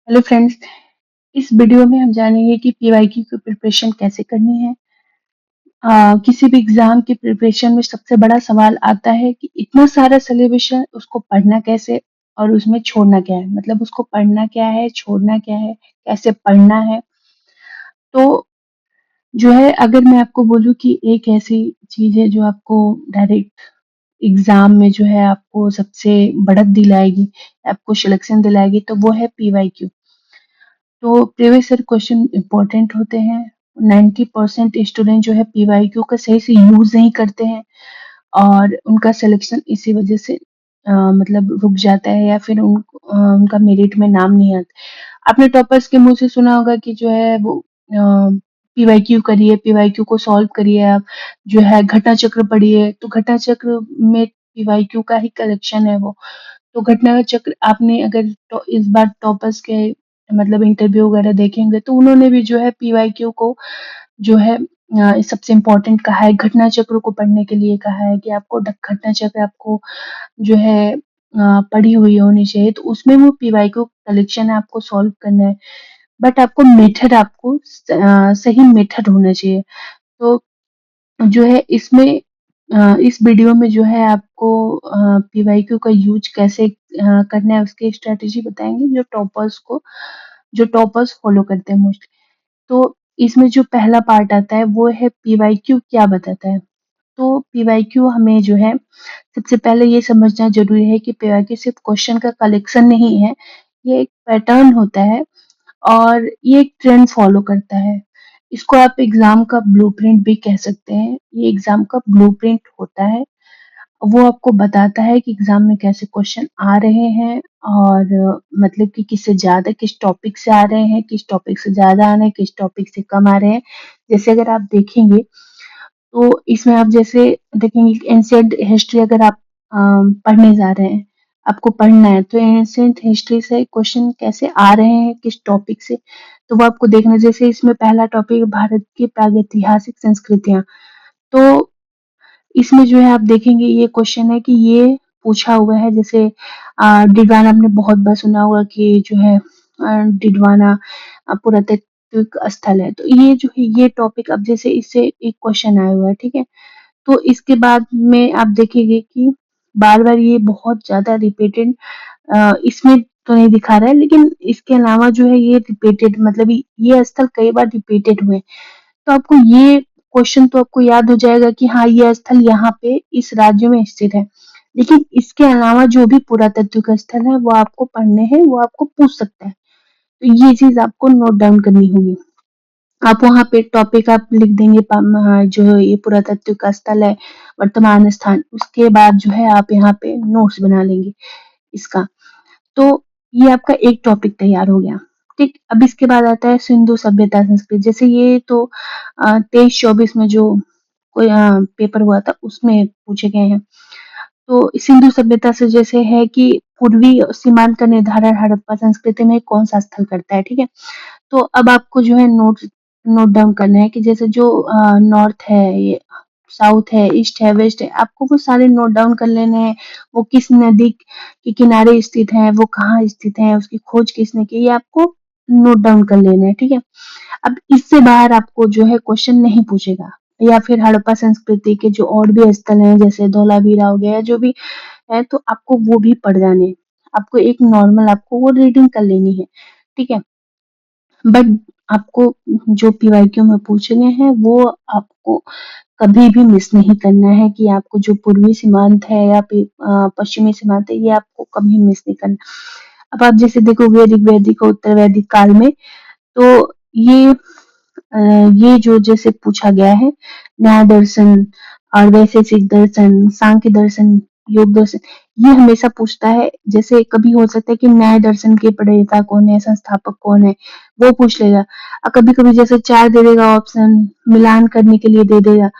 Hello friends. इस video में हम जानेंगे कि पीवाईक्यू की प्रिपरेशन कैसे करनी है। किसी भी एग्जाम की प्रिपरेशन में सबसे बड़ा सवाल आता है कि इतना सारा सिलेबस है, उसको पढ़ना कैसे और उसमें छोड़ना क्या है। मतलब उसको पढ़ना क्या है, छोड़ना क्या है, कैसे पढ़ना है। तो जो है, अगर मैं आपको बोलूँ कि एक ऐसी चीज है जो आपको डायरेक्ट एग्जाम में जो है आपको सबसे बढ़त दिलाएगी, आपको सिलेक्शन दिलाएगी, तो वो है पीवाईक्यू। तो प्रीवियस ईयर क्वेश्चन इम्पोर्टेंट होते हैं। 90% स्टूडेंट जो है पीवाईक्यू का सही से यूज नहीं करते हैं और उनका सिलेक्शन इसी वजह से मतलब रुक जाता है या फिर उनका मेरिट में नाम नहीं आता। आपने टॉपर्स के मुंह से सुना होगा कि जो है वो पीवाईक्यू करिए, पीवाईक्यू को सॉल्व करिए, आप जो है घटना चक्र पढ़िए। तो घटना चक्र में पीवाईक्यू का ही कलेक्शन है वो। तो घटना चक्र आपने अगर तो इस बार टॉपर्स के मतलब इंटरव्यू वगैरह देखेंगे तो उन्होंने भी जो है पीवाईक्यू को जो है सबसे इम्पोर्टेंट कहा है, घटना चक्र को पढ़ने के लिए कहा है कि आपको घटना चक्र आपको जो है पढ़ी हुई होनी चाहिए। तो उसमें वो पीवाईक्यू कलेक्शन है, आपको सॉल्व करना है। बट आपको मेथड आपको सही मेथड होना चाहिए। तो जो है इसमें इस वीडियो में जो है आपको पीवाईक्यू का यूज कैसे करना है उसकी स्ट्रेटेजी बताएंगे, जो टॉपर्स फॉलो करते हैं मोस्टली। तो इसमें जो पहला पार्ट आता है वो है पीवाईक्यू क्या बताता है। तो पीवाईक्यू हमें जो है सबसे पहले ये समझना जरूरी है कि पीवाईक्यू सिर्फ क्वेश्चन का कलेक्शन नहीं है, ये एक पैटर्न होता है और ये एक ट्रेंड फॉलो करता है। इसको आप एग्जाम का ब्लूप्रिंट भी कह सकते हैं। ये एग्जाम का ब्लूप्रिंट होता है, वो आपको बताता है कि एग्जाम में कैसे क्वेश्चन आ रहे हैं और मतलब कि किससे ज्यादा, किस टॉपिक से आ रहे हैं, किस टॉपिक से ज्यादा आ रहे हैं, किस टॉपिक से कम आ रहे हैं। जैसे अगर आप देखेंगे तो इसमें आप जैसे देखेंगे एंशिएंट हिस्ट्री अगर आप पढ़ने जा रहे हैं, आपको पढ़ना है, तो एंशिएंट हिस्ट्री से क्वेश्चन कैसे आ रहे हैं, किस टॉपिक से, तो वो आपको देखना। जैसे इसमें पहला टॉपिक भारत की प्रागैतिहासिक संस्कृतियां। तो इसमें जो है आप देखेंगे ये क्वेश्चन है कि ये पूछा हुआ है। जैसे डिडवाना आपने बहुत बार सुना होगा कि जो है डिडवाना पुरातात्विक स्थल है। तो ये जो है ये टॉपिक अब जैसे इससे एक क्वेश्चन आया हुआ है, ठीक है। तो इसके बाद में आप देखेंगे कि बार बार ये बहुत ज्यादा रिपीटेड, इसमें तो नहीं दिखा रहा है लेकिन इसके अलावा जो है ये रिपीटेड, मतलब ये स्थल कई बार रिपीटेड हुए। तो आपको ये क्वेश्चन तो आपको याद हो जाएगा कि हाँ ये स्थल यहाँ पे इस राज्य में स्थित है। लेकिन इसके अलावा जो भी पुरातात्विक स्थल है वो आपको पढ़ने हैं, वो आपको पूछ सकता है। तो ये चीज आपको नोट डाउन करनी होगी। आप वहाँ पे टॉपिक आप लिख देंगे, जो ये पुरातात्विक स्थल है, वर्तमान स्थान, उसके बाद जो है आप यहाँ पे नोट्स बना लेंगे इसका। तो ये आपका एक टॉपिक तैयार हो गया। ठीक, अब इसके बाद आता है सिंधु सभ्यता संस्कृति। जैसे ये तो 23-24 में जो कोई पेपर हुआ था उसमें पूछे गए हैं। तो सिंधु सभ्यता से जैसे है कि पूर्वी सीमांत का निर्धारण हड़प्पा संस्कृति में कौन सा स्थल करता है, ठीक है। तो अब आपको जो है नोट डाउन करना है कि जैसे जो नॉर्थ है, ये साउथ है, ईस्ट है, वेस्ट है, आपको वो सारे नोट डाउन कर लेने हैं। वो किस नदी के किनारे स्थित है, वो कहाँ स्थित है, उसकी खोज किसने की, ये आपको नोट डाउन कर लेना है, ठीक है। अब इससे बाहर आपको जो है क्वेश्चन नहीं पूछेगा। या फिर हड़प्पा संस्कृति के जो और भी स्थल हैं जैसे धोलावीरा हो गया, जो भी है, तो आपको वो भी पढ़ जाने हैं। आपको एक नॉर्मल आपको वो रीडिंग कर लेनी है, ठीक है। बट आपको जो पीवाईक्यू में पूछे गए हैं वो आपको कभी भी मिस नहीं करना है कि आपको जो पूर्वी सीमांत है या फिर पश्चिमी सीमांत है, ये आपको कभी मिस नहीं करना। अब आप जैसे देखो वैदिक, वैदिक और उत्तर वैदिक काल में, तो ये जो जैसे पूछा गया है, न्याय दर्शन और वैशेषिक दर्शन, सांख्य दर्शन, योग दर्शन, ये हमेशा पूछता है। जैसे कभी हो सकता है कि न्याय दर्शन के प्रणेता कौन है, संस्थापक कौन है, वो पूछ लेगा। और कभी कभी जैसे 4 दे देगा ऑप्शन, मिलान करने के लिए दे देगा,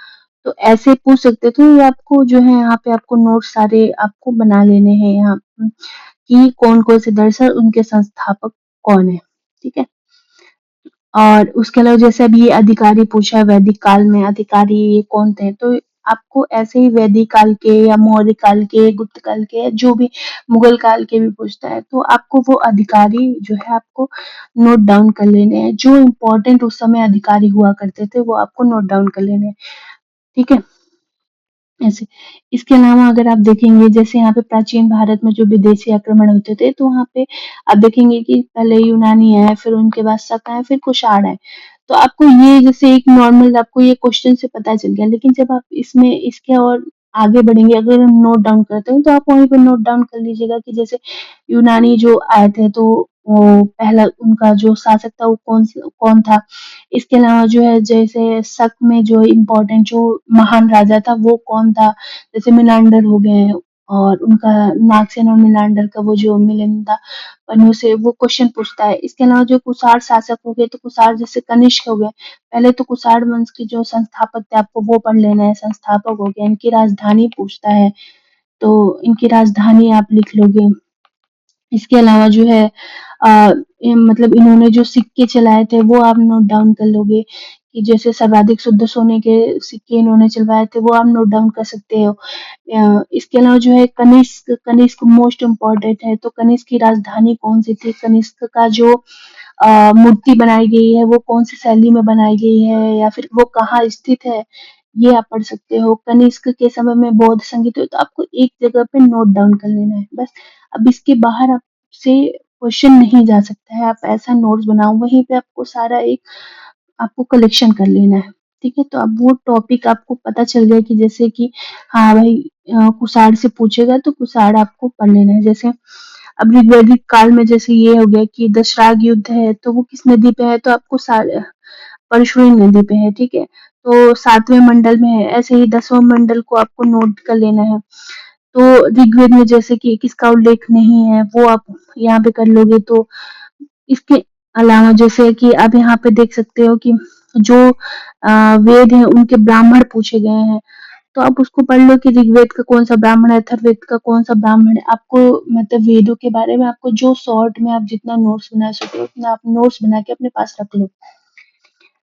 तो ऐसे पूछ सकते। तो ये आपको जो है यहाँ पे आपको नोट सारे आपको बना लेने हैं यहाँ कि कौन कौन से दर्शन, उनके संस्थापक कौन है, ठीक है। और उसके अलावा जैसे अब ये अधिकारी पूछा है, वैदिक काल में अधिकारी ये कौन थे, तो आपको ऐसे ही वैदिक काल के या मौर्य काल के, गुप्त काल के या जो भी मुगल काल के भी पूछता है, तो आपको वो अधिकारी जो है आपको नोट डाउन कर लेने हैं। जो इम्पोर्टेंट उस समय अधिकारी हुआ करते थे, वो आपको नोट डाउन कर लेने हैं। ठीक है? ऐसे। इसके अलावा अगर आप देखेंगे, जैसे यहाँ पे प्राचीन भारत में जो विदेशी आक्रमण होते थे, तो वहाँ पे आप देखेंगे कि पहले यूनानी आए, फिर उनके बाद शक आए, फिर कुषाण आए। तो आपको ये जैसे एक नॉर्मल आपको ये क्वेश्चन से पता चल गया, लेकिन जब आप इसमें इसके और आगे बढ़ेंगे, अगर हम नोट डाउन करते हैं, तो आप वहीं पे नोट डाउन कर लीजिएगा कि जैसे यूनानी जो आए थे, तो वो पहला उनका जो शासक था, वो कौन था। इसके अलावा जो है, जैसे शक में जो इम्पोर्टेंट जो महान राजा था, वो कौन था। जैसे मिनांडर हो गए, और उनका नागसेन और मिनांडर का वो जो मिलन था, पन्नों से वो क्वेश्चन पूछता है। इसके अलावा जो कुषाण शासक हो गए, तो कुषाण जैसे कनिष्क हो गए, पहले तो कुषाण वंश के जो संस्थापक थे, आपको वो पढ़ लेना है। संस्थापक हो गया, इनकी राजधानी पूछता है, तो इनकी राजधानी आप लिख लोगे। इसके अलावा जो है मतलब इन्होंने जो सिक्के चलाए थे, वो आप नोट डाउन कर लोगे, कि जैसे सर्वाधिक शुद्ध सोने के सिक्के इन्होंने चलवाए थे, वो आप नोट डाउन कर सकते हो। इसके अलावा जो है, कनिष्क कनिष्क मोस्ट इम्पोर्टेंट है, तो कनिष्क की राजधानी कौन सी थी, कनिष्क का जो मूर्ति बनाई गई है, वो कौन सी शैली में बनाई गई है, या फिर वो कहाँ स्थित है, ये आप पढ़ सकते हो। कनिष्क के समय में बौद्ध संगीत हो, तो आपको एक जगह पे नोट डाउन कर लेना है बस। अब इसके बाहर आपसे क्वेश्चन नहीं जा सकता है, आप ऐसा नोट्स बनाओ, वहीं पे आपको सारा एक आपको कलेक्शन कर लेना है। ठीक है? तो अब वो टॉपिक आपको पता चल गया कि जैसे कि हाँ भाई, कुषाण से पूछेगा तो कुषाण आपको पढ़ लेना है। जैसे अब ऋग्वैदिक काल में जैसे ये हो गया कि दशराग युद्ध है, तो वो किस नदी पे है, तो आपको परशुराम नदी पे है। ठीक है? तो 7वें मंडल में है, ऐसे ही 10वां मंडल को आपको नोट कर लेना है। तो ऋग्वेद में जैसे कि किसका उल्लेख नहीं है, वो आप यहाँ पे कर लोगे। तो इसके अलावा जैसे कि आप यहाँ पे देख सकते हो कि जो वेद है, उनके ब्राह्मण पूछे गए हैं, तो आप उसको पढ़ लो कि ऋग्वेद का कौन सा ब्राह्मण है, अथर्ववेद का कौन सा ब्राह्मण है। आपको मतलब वेदों के बारे में आपको जो शॉर्ट में आप जितना नोट्स बना सको, उतना आप नोट्स बना के अपने पास रख लो।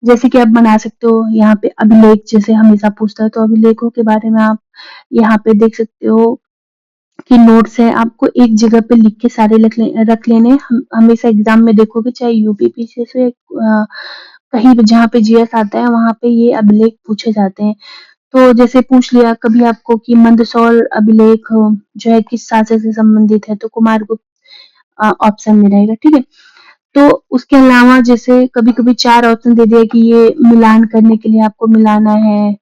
जैसे कि आप बना सकते हो यहाँ पे अभिलेख, जैसे हमेशा पूछता है, तो अभिलेखों के बारे में आप यहाँ पे देख सकते हो कि नोट्स है, आपको एक जगह पे लिख के सारे रख लेने। हमेशा एग्जाम में देखोगे, चाहे यूपीपीसी से कहीं भी जहाँ पे जीएस आता है, वहां पे ये अभिलेख पूछे जाते हैं। तो जैसे पूछ लिया कभी आपको कि मंदसौर अभिलेख जो है किस शासक से संबंधित है, तो कुमारगुप्त ऑप्शन में रहेगा। ठीक है? तो उसके अलावा जैसे कभी कभी 4 ऑप्शन दे दिया कि ये मिलान करने के लिए आपको मिलाना है,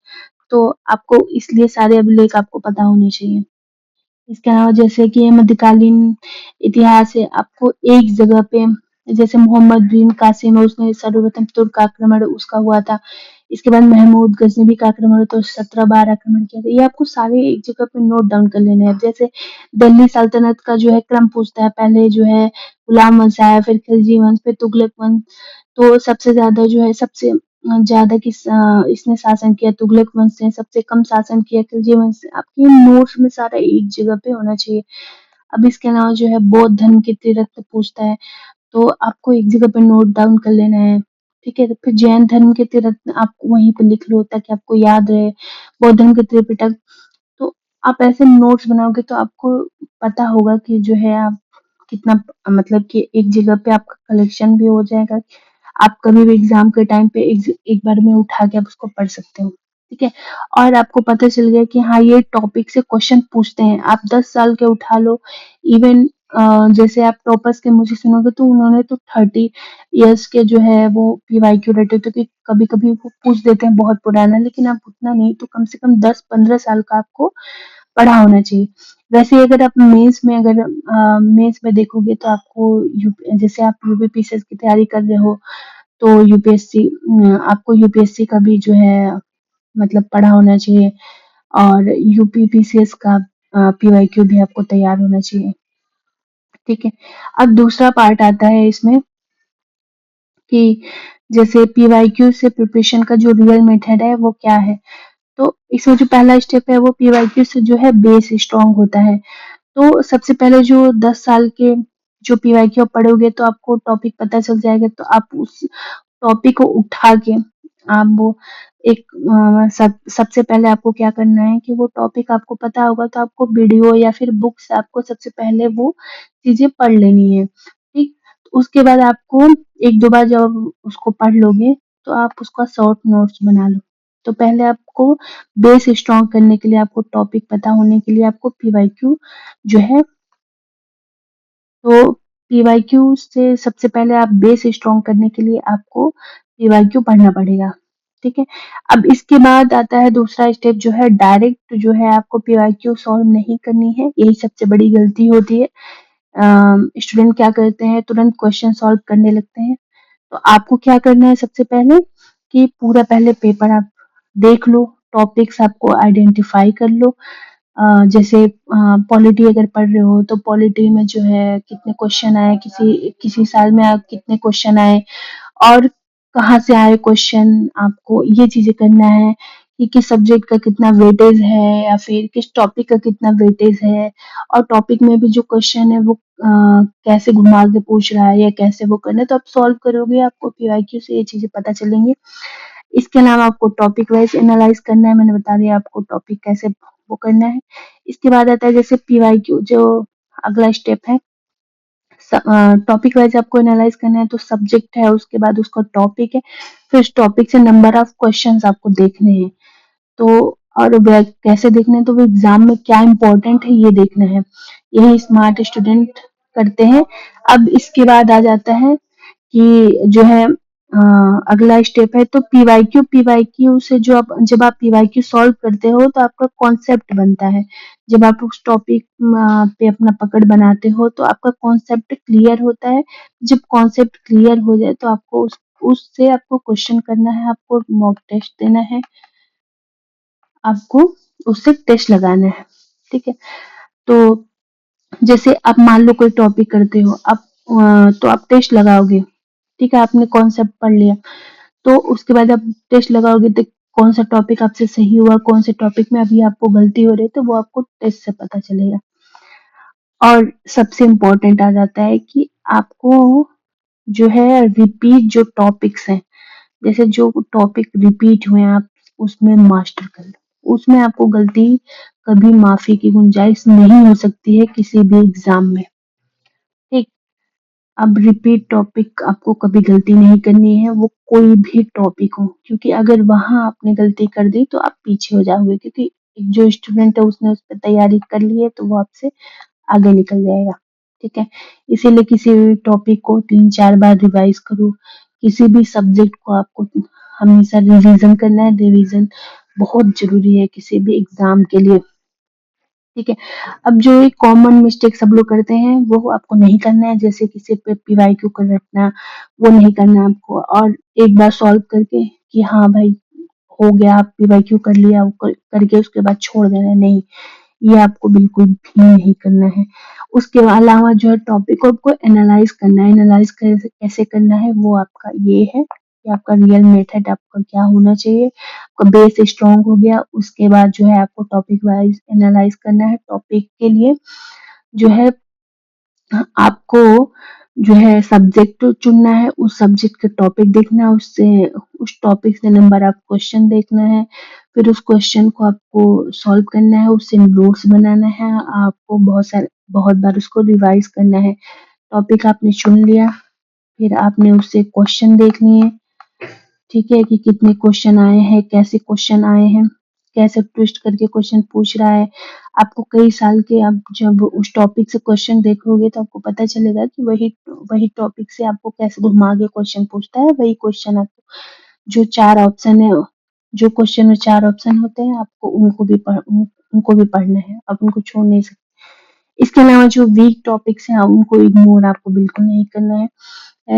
तो आपको इसलिए सारे अभिलेख आपको पता होने चाहिए। इसके अलावा जैसे कि मध्यकालीन इतिहास है, आपको एक जगह पे, जैसे मोहम्मद बिन कासिम है, उसने सर्वप्रथम तुर्क आक्रमण उसका हुआ था। इसके बाद महमूद गजनवी का आक्रमण, तो 17 बार आक्रमण किया था। ये आपको सारे एक जगह पे नोट डाउन कर लेने हैं। जैसे दिल्ली सल्तनत का जो है क्रम पूछता है, पहले जो है गुलाम वंश आया, फिर खिलजी वंश, फिर तुगलक वंश। तो सबसे ज्यादा जो है, सबसे ज्यादा इसने शासन किया तुगलक वंश ने, सबसे कम शासन किया खिलजी वंश ने। आपके नोट्स में सारा एक जगह पे होना चाहिए। अब इसके अलावा जो है बौद्ध धर्म के तीर्थ पूछता है, तो आपको एक जगह पे नोट डाउन कर लेना है। ठीक है? तो फिर जैन धर्म के तीर्थ आपको वहीं पे लिख लो, ताकि आपको याद रहे। बौद्ध धर्म के त्रिपिटक। तो आप ऐसे नोट्स बनाओगे, तो आपको पता होगा कि जो है आप कितना, मतलब कि एक जगह पे आपका कलेक्शन भी हो जाएगा। आप कभी भी एग्जाम के टाइम पे एक बार में उठा के आप उसको पढ़ सकते हो। ठीक है? और आपको पता चल गया कि हाँ, ये टॉपिक से क्वेश्चन पूछते हैं। आप 10 साल के उठा लो, इवन जैसे आप टॉपर्स के मुझे सुनोगे, तो उन्होंने तो 30 इयर्स के जो है वो पीवाईक्यू रटे, तो कि कभी कभी वो पूछ देते हैं बहुत पुराना, लेकिन आप उतना नहीं, तो कम से कम 10-15 साल का आपको पढ़ा होना चाहिए। वैसे अगर आप मेंस में, अगर मेंस में देखोगे, तो आपको जैसे आप यूपीपीसीएस की तैयारी कर रहे हो, तो यूपीएससी आपको यूपीएससी का भी जो है मतलब पढ़ा होना चाहिए, और यूपीपीसीएस का पीवाईक्यू भी आपको तैयार होना चाहिए। ठीक है? अब दूसरा पार्ट आता है इसमें कि जैसे पीवाईक्यू से प्रिपरेशन का जो रियल मेथड है, वो क्या है। तो इसमें जो पहला स्टेप है, वो पीवाईक्यू से जो है बेस स्ट्रांग होता है। तो सबसे पहले जो 10 साल के जो पीवाईक्यू आप पढ़ोगे, तो आपको टॉपिक पता चल जाएगा, तो आप उस टॉपिक को उठा के आप वो एक सबसे पहले आपको क्या करना है कि वो टॉपिक आपको पता होगा तो आपको वीडियो या फिर बुक से आपको सबसे पहले वो चीजें पढ़ लेनी है, ठीक। उसके बाद आपको एक दो बार जब उसको पढ़ लोगे तो आप उसका शॉर्ट नोट्स बना लो। तो पहले आपको बेस स्ट्रॉन्ग करने के लिए, आपको टॉपिक पता होने के लिए आपको पीवाईक्यू जो है, तो पीवाईक्यू से सबसे पहले आप बेस स्ट्रॉन्ग करने के लिए आपको पीवाईक्यू पढ़ना पड़ेगा, ठीक है। अब इसके बाद आता है दूसरा स्टेप जो है डायरेक्ट जो है आपको पीवाईक्यू सॉल्व नहीं करनी है, यही सबसे बड़ी गलती होती है। स्टूडेंट क्या करते हैं, तुरंत क्वेश्चन सॉल्व करने लगते हैं। तो आपको क्या करना है सबसे पहले कि पूरा पहले पेपर आप देख लो, टॉपिक्स आपको आइडेंटिफाई कर लो। जैसे पॉलिटी अगर पढ़ रहे हो तो पॉलिटी में जो है कितने क्वेश्चन आए, किसी किसी साल में आप कितने क्वेश्चन आए और कहाँ से आए क्वेश्चन, आपको ये चीजें करना है कि किस सब्जेक्ट का कितना वेटेज है या फिर किस टॉपिक का कितना वेटेज है, और टॉपिक में भी जो क्वेश्चन है वो कैसे घुमा के पूछ रहा है या कैसे वो करना है, तो आप सॉल्व करोगे आपको पीवाईक्यू से ये चीजें पता चलेंगी। इसके अलावा आपको टॉपिक वाइज एनालाइज करना है, मैंने बता दिया आपको टॉपिक कैसे वो करना है। इसके बाद आता है जैसे पीवाईक्यू, जो अगला स्टेप है, टॉपिक वाइज आपको एनालाइज करना है, तो सब्जेक्ट है, उसके बाद उसका टॉपिक है, फिर उस टॉपिक से नंबर ऑफ क्वेश्चंस आपको देखने हैं। तो और कैसे देखना है, तो वो एग्जाम में क्या इम्पोर्टेंट है ये देखना है, यही स्मार्ट स्टूडेंट करते हैं। अब इसके बाद आ जाता है कि जो है अगला स्टेप है, तो पीवाईक्यू, पीवाईक्यू से जो आप जब आप पीवाईक्यू सॉल्व करते हो तो आपका कॉन्सेप्ट बनता है। जब आप उस टॉपिक पे अपना पकड़ बनाते हो तो आपका कॉन्सेप्ट क्लियर होता है। जब कॉन्सेप्ट क्लियर हो जाए तो आपको उससे आपको क्वेश्चन करना है, आपको मॉक टेस्ट देना है, आपको उससे टेस्ट लगाना है, ठीक है। तो जैसे आप मान लो कोई टॉपिक करते हो, आप तो आप टेस्ट लगाओगे, ठीक है, आपने कॉन्सेप्ट पढ़ लिया, तो उसके बाद आप टेस्ट लगाओगे तो कौन सा टॉपिक आपसे सही हुआ, कौन से टॉपिक में अभी आपको गलती हो रही है, तो वो आपको टेस्ट से पता चलेगा। और सबसे इम्पोर्टेंट आ जाता है कि आपको जो है रिपीट जो टॉपिक्स हैं, जैसे जो टॉपिक रिपीट हुए आप उसमें मास्टर कर लो, उसमें आपको गलती कभी माफी की गुंजाइश नहीं हो सकती है किसी भी एग्जाम में, ठीक। अब रिपीट टॉपिक आपको कभी गलती नहीं करनी है, वो कोई भी टॉपिक हो, क्योंकि अगर वहां आपने गलती कर दी तो आप पीछे हो जाओगे, क्योंकि जो स्टूडेंट है उसने उस पर तैयारी कर ली है तो वो आपसे आगे निकल जाएगा, ठीक है। इसीलिए किसी भी टॉपिक को 3-4 बार रिवाइज करो, किसी भी सब्जेक्ट को आपको हमेशा रिवीजन करना है, रिवीजन बहुत जरूरी है किसी भी एग्जाम के लिए, ठीक है। अब जो एक कॉमन मिस्टेक सब लोग करते हैं वो आपको नहीं करना है, जैसे किसी पे पीवाईक्यू कर रटना, वो नहीं करना है आपको, और एक बार सॉल्व करके कि हाँ भाई हो गया, आप पीवाईक्यू कर लिया, वो करके उसके बाद छोड़ देना, नहीं, ये आपको बिल्कुल भी नहीं करना है। उसके अलावा जो है टॉपिक को आपको एनालाइज करना है, एनालाइज कैसे कैसे करना है वो आपका ये है कि आपका रियल मेथड आपका क्या होना चाहिए। आपका बेस स्ट्रॉन्ग हो गया, उसके बाद जो है आपको टॉपिक वाइज एनालाइज करना है। टॉपिक के लिए जो है आपको जो है सब्जेक्ट चुनना है, उस सब्जेक्ट का टॉपिक देखना है, उससे उस टॉपिक से नंबर ऑफ क्वेश्चन देखना है, फिर उस क्वेश्चन को आपको सॉल्व करना है, उससे नोट्स बनाना है, आपको बहुत बार उसको रिवाइज करना है। टॉपिक आपने चुन लिया, फिर आपने उससे क्वेश्चन देख लिए, ठीक है, कि कितने क्वेश्चन आए हैं, कैसे क्वेश्चन आए हैं, कैसे ट्विस्ट करके क्वेश्चन पूछ रहा है। आपको कई साल के आप जब उस टॉपिक से क्वेश्चन देखोगे तो आपको पता चलेगा कि वही वही टॉपिक से आपको कैसे घुमा के क्वेश्चन पूछता है, वही क्वेश्चन आपको जो 4 ऑप्शन है, जो क्वेश्चन में 4 ऑप्शन होते हैं, आपको उनको भी पढ़ना है, आप उनको छोड़ नहीं सकते। इसके अलावा जो वीक टॉपिक्स हैं उनको इग्नोर आपको बिल्कुल नहीं करना है।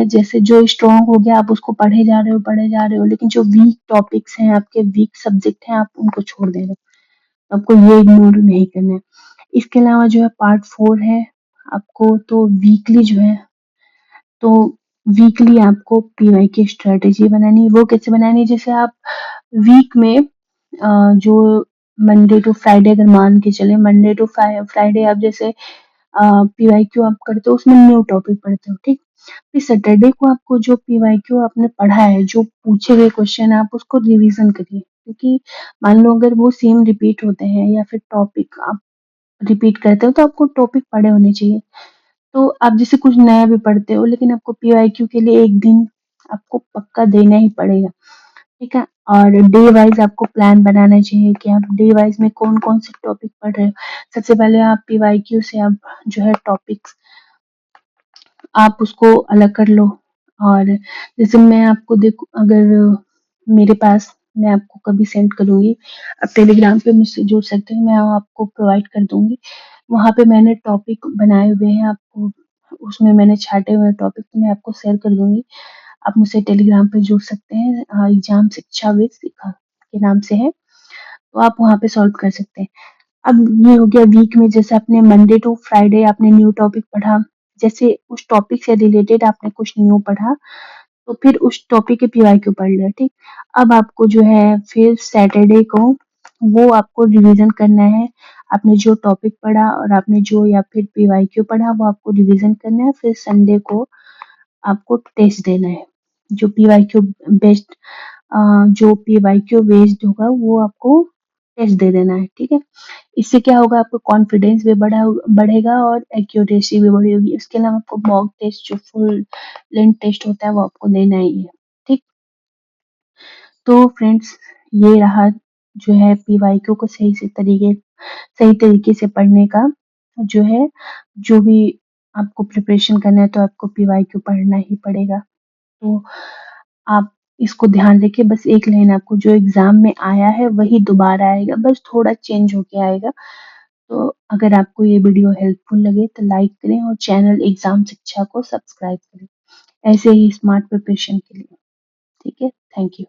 जैसे जो स्ट्रॉन्ग हो गया आप उसको पढ़े जा रहे हो, लेकिन जो वीक टॉपिक्स हैं, आपके वीक सब्जेक्ट हैं, आप उनको छोड़ दे रहे हो, आपको ये इग्नोर नहीं करना है। इसके अलावा जो है पार्ट 4 है, आपको तो वीकली जो है, तो वीकली आपको पीवाई की स्ट्रेटेजी बनानी है। वो कैसे बनानी है, जैसे आप वीक में जो मंडे टू फ्राइडे अगर मान के चले, मंडे टू फ्राइडे आप जैसे पीवाई क्यू आप करते हो, उसमें न्यू टॉपिक पढ़ते हो, ठीक। फिर सैटरडे को आपको जो पीवाईक्यू आपने पढ़ा है, जो पूछे गए क्वेश्चन है, आप उसको रिवीजन करिए, क्योंकि मान लो अगर वो सेम रिपीट होते हैं या फिर टॉपिक आप रिपीट करते हो तो आपको टॉपिक पढ़े होने चाहिए। तो आप जैसे कुछ नया भी पढ़ते हो लेकिन आपको पीवाईक्यू के लिए एक दिन आपको पक्का देना ही पड़ेगा, ठीक है। और डे वाइज आपको प्लान बनाना चाहिए कि आप डे वाइज में कौन कौन से टॉपिक पढ़ रहे हो। सबसे पहले आप पीवाईक्यू से आप जो है टॉपिक्स आप उसको अलग कर लो। और जैसे मैं आपको देखो, अगर मेरे पास, मैं आपको कभी सेंड करूंगी, आप टेलीग्राम पे मुझसे जुड़ सकते हैं, मैं आपको प्रोवाइड कर दूंगी। वहां पे मैंने टॉपिक बनाए हुए हैं, आपको उसमें मैंने छाटे हुए टॉपिक तो मैं आपको शेयर कर दूंगी। आप मुझसे टेलीग्राम पे जुड़ सकते हैं, एग्जाम शिक्षा विद शिखा के नाम से है, तो आप वहां पे सॉल्व कर सकते हैं। अब ये हो गया वीक में, जैसे आपने मंडे टू फ्राइडे आपने न्यू टॉपिक पढ़ा, जैसे उस टॉपिक से रिलेटेड आपने कुछ न्यू पढ़ा तो फिर उस टॉपिक के पीवाईक्यू पढ़ लिया, ठीक। अब आपको जो है फिर सैटरडे को वो आपको रिवीजन करना है। आपने जो टॉपिक पढ़ा और आपने जो या फिर पीवाईक्यू पढ़ा वो आपको रिवीजन करना है। फिर संडे को आपको टेस्ट देना है, जो पीवाईक्यू बेस्ड जो पीवाईक्यू बेस्ड होगा वो आपको टेस्ट दे देना है, ठीक है। इससे क्या होगा, आपका कॉन्फिडेंस भी बढ़ेगा और एक्यूरेसी भी बढ़ेगी। इसके अलावा आपको मॉक टेस्ट जो फुल लेंथ टेस्ट होता है वो आपको देना ही है, ठीक। तो फ्रेंड्स, ये रहा जो है पीवाईक्यू को सही तरीके से पढ़ने का जो है, जो भी आपको प्रिपरेशन करना है तो आपको पीवाईक्यू पढ़ना ही पड़ेगा। तो आप इसको ध्यान रखिए, बस एक लाइन आपको जो एग्जाम में आया है वही दोबारा आएगा, बस थोड़ा चेंज होके आएगा। तो अगर आपको ये वीडियो हेल्पफुल लगे तो लाइक करें और चैनल एग्जाम शिक्षा को सब्सक्राइब करें ऐसे ही स्मार्ट प्रिपरेशन के लिए, ठीक है। Thank you.